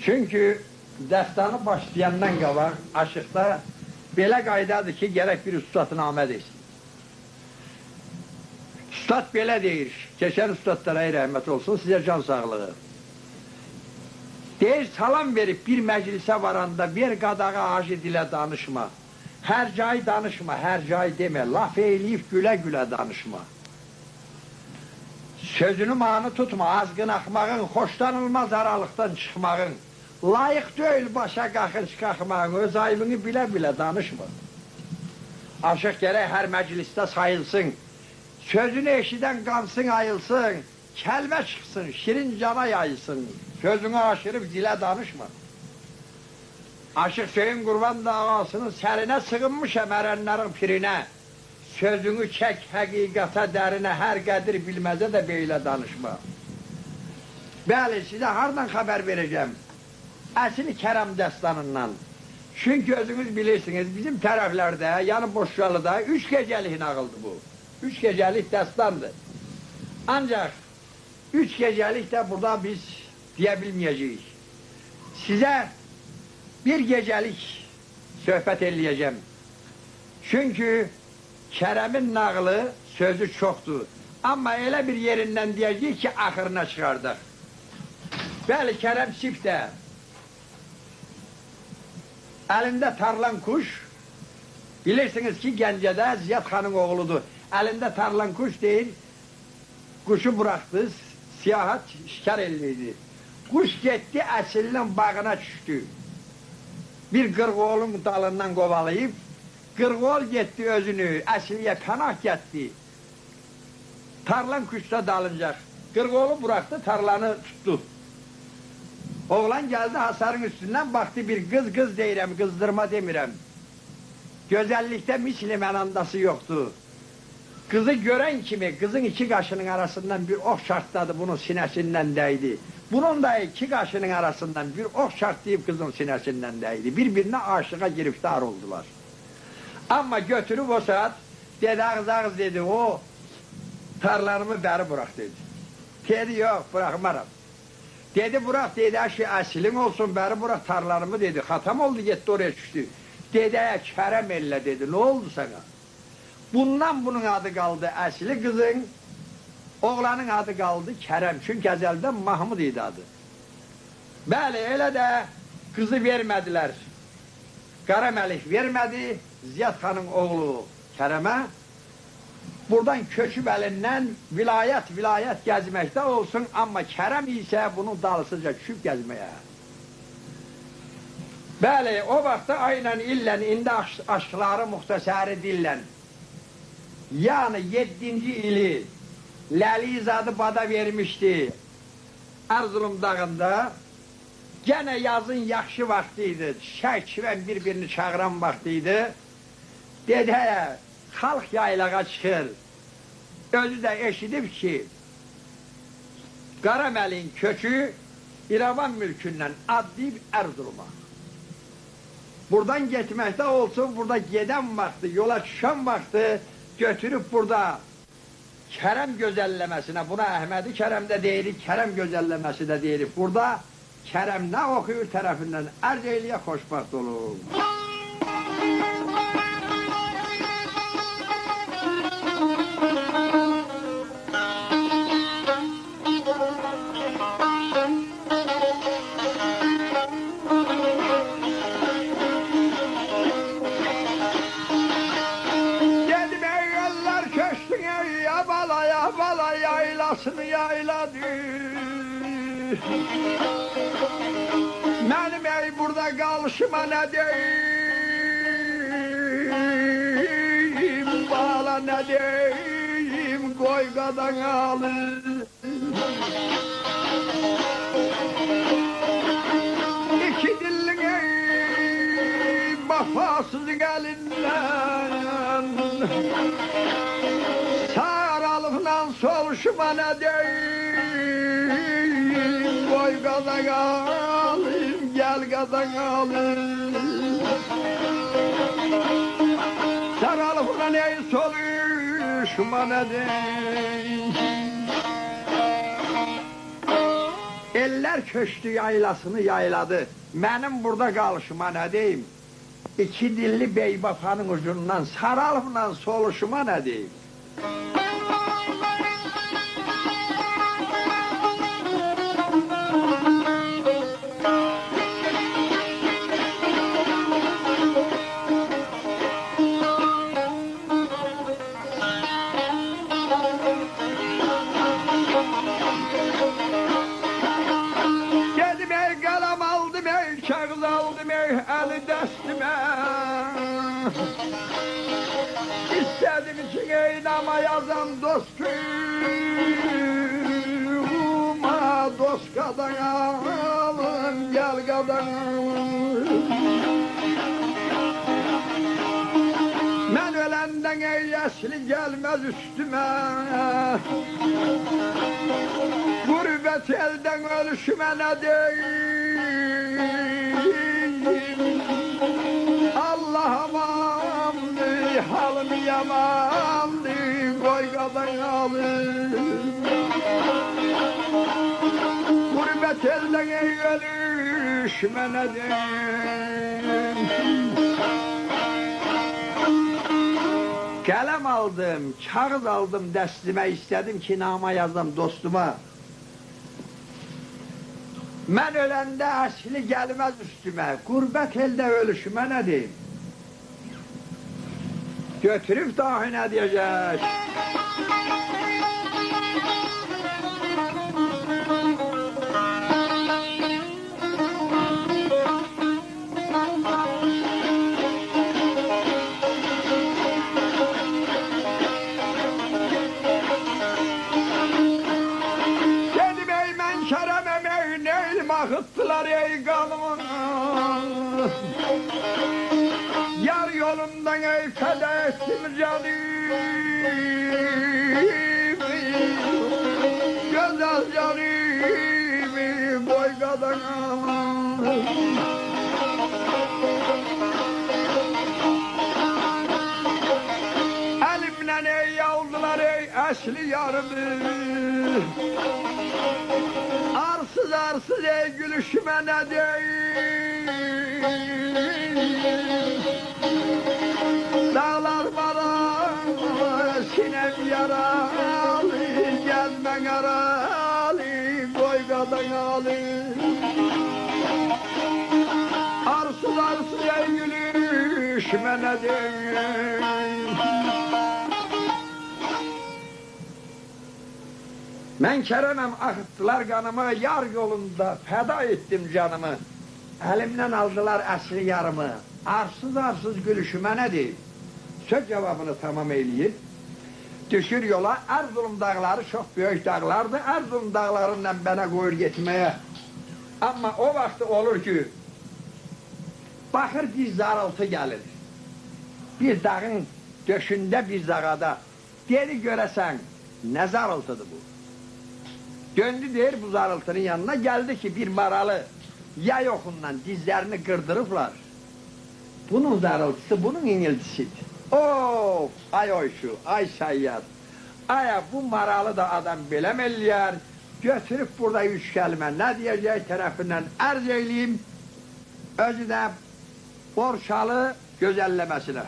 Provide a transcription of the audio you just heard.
Çünkü destanı başlayandan qabaq aşıqda belə qaydadır ki, gerek bir üstadnamə desin. Üstad belə deyir, keçən üstadlara rəhmət olsun, sizə can sağlığı. Deyir, salam verip bir məclisə varanda bir qadağa acı dilə danışma. Hər cay danışma, hər cay demə, laf eyləyib gülə-gülə danışma. Sözünü manı tutma, azgın axmağın, xoşlanılmaz aralıqdan çıxmağın. Layıq deyil başa qalxır çıxarmağın, öz aybını bilə-bilə danışma. Aşıq gərək hər məclisdə sayılsın, sözünü eşidən qansın ayılsın, kəlmə çıxsın, şirin cana yayılsın, sözünü aşırıb dilə danışma. Aşıq Hüseyin Qurban davasının sərinə sığınmışam ərənlərin pirinə, sözünü çək həqiqata dərinə, hər qədir bilməzə də belə danışma. Bəli, sizə hardan xəbər verəcəm? Əsli Kərəm dəstanından. Çünki özünüz bilirsiniz, bizim tərəflərdə, yəni Boşcalıda 3 gecəlik nağıldır bu. 3 gecəlik dəstandır. Ancaq 3 gecəlik də burada biz deyə bilməyəcəyik. Sizə bir gecəlik söhbət eləyəcəm. Çünki Kərəmin nağılı sözü çoxdur. Amma elə bir yerindən deyəcəyik ki, axırına çıxardıq. Bəli, Kərəm Sifdə əlində tarlan kuş, bilirsiniz ki, Gəncədə Ziyad xanın oğludur. Əlində tarlan kuş deyir, kuşu bıraxdı, siyahat şikar elliydi. Kuş getdi, əsilinin bağına düşdü. Bir qırğoğlun dalından qovalayıb, qırğoğul getdi özünü, əsliyə pənah getdi. Tarlan kuşda dalıncaq. Qırğoğlu bıraxdı, tarlanı tutdu. Oğlan geldi hasarın üstündən, baxdı bir qız deyirəm, qızdırma demirəm. Gözəllikdə misli mənandası yoxdur. Kızı görən kimi, kızın iki qaşının arasından bir ox şartladı, bunun sinəsindən dəydi. Bunun da iki qaşının arasından bir ox şartlayıb kızın sinəsindən dəydi. Bir-birinə aşığa giriftar oldular. Amma götürüb o saat, dedi ağız dedi, o tarlarımı bəri bırak dedi. Dedi, yok, bırakmaram. Dedi, bırak dedi, şey əsilin olsun, bəri bırak tarlarımı dedi. Xatam oldu, getdi oraya düşdü. Dedi, Kərəm elle dedi, ne oldu sana? Bundan bunun adı kaldı əsli kızın, oğlanın adı kaldı Kərəm. Çünkü əzəldən Mahmud idi adı. Bəli, elə də kızı vermədilər. Qaraməlik vermədi, Ziyad xanın oğlu Kərəmə. Buradan köçüb əlindən vilayət gəzməkdə olsun, amma Kərəm isə bunun dalısıca düşüb gəzməyə. Bəli, o vaxtda aynən illən, indi aşkları muxtasarı dillən. Yani 7-ci ili Ləlizadı bada vermişdi Erzurum dağında. Gene yazın yaxşı vaxtıydı, şək-şivən bir-birini çağıran vaxtıydı. Dedi, xalq yaylağa çıxır. Özü də eşidib ki, Qaraməlin kökü İrəvan mülkündən adlayıb Erzurum'a. Buradan getməkdə olsun, burada gedən vaxtı, yola düşən vaxtı götürüb burada Kərəm gözəlləməsinə, buna Əhmədi Kərəm də deyirik, Kərəm gözəlləməsi də deyirik. Burada Kərəm nə oxuyur tərəfindən ərz eyliyə xoşbaxt olur. Yaylasını yayladı. Mənim burada qalışıma nə deyim, bala nə deyim, qoy qadan alır. İki dillin vəfasız gəlindən soluşuma nə deyim, qoy qadan alayım, gəl qadan alayım. Saralıqla ney soluşuma nə deyim. Eller köştü yaylasını yayladı. Benim burada kalışıma ne diyeyim? İki dilli beybafanın ucundan saralımla soluşuma ne diyeyim? Dedim ey kalem aldım ey kağıt aldım ey eli destime. İstedim için ey nama yazan dostuma, dost kadanalım gel kadanalım. Ben ölenden ey yaşlı gelmez üstüme. Gurbet elden ölüşüme ne diyeyim? Allah'ım amandı, halim yamandı, koy kadanalım. Gurbet elden ey ölüşüme ne diyeyim? Kalem aldım, kağıt aldım destime, istedim ki nama yazdım dostuma. Ben ölende asli gelmez üstüme, gurbet elde ölüşüme ne diyeyim? Götürüp dahi ne diyecek? Akıttılar ey kanımı, yar yolundan ey feda ettim canımı. Güzel canımı koy kadanıma. Elimle ey aldılar ey asli yarımı. Arsız arsız ey gülüşüme ne diyeyim? Dağlar baralı, sinem yaralı, gelmen aralı, koy kadangalı. Arsız arsız ey gülüşüme ne diyeyim? Ben keremem akıttılar kanımı, yar yolunda feda ettim canımı. Elimden aldılar asri yarımı, arsız arsız gülüşüme ne diyeyim? Söz cevabını tamam eyleyip, düşür yola. Erzurum dağları çok büyük dağlardı, Erzurum dağlarından bana koyur gitmeye. Ama o vakti olur ki, bakır bir zarıltı gelir. Bir dağın döşünde bir zağada, geri göresen ne zarıltıdır bu? Döndü der bu zarıltının yanına, geldi ki bir maralı yay okundan dizlerini kırdırıplar. Bunun zarıltısı, bunun iniltisidir. Of! Ay oyşu, ay sayyar. Aya bu maralı da adam bilemeliyer. Götürüp burada üç kelime ne diyeceği tarafından arz eyleyeyim. Özü de Borçalı gözellemesine.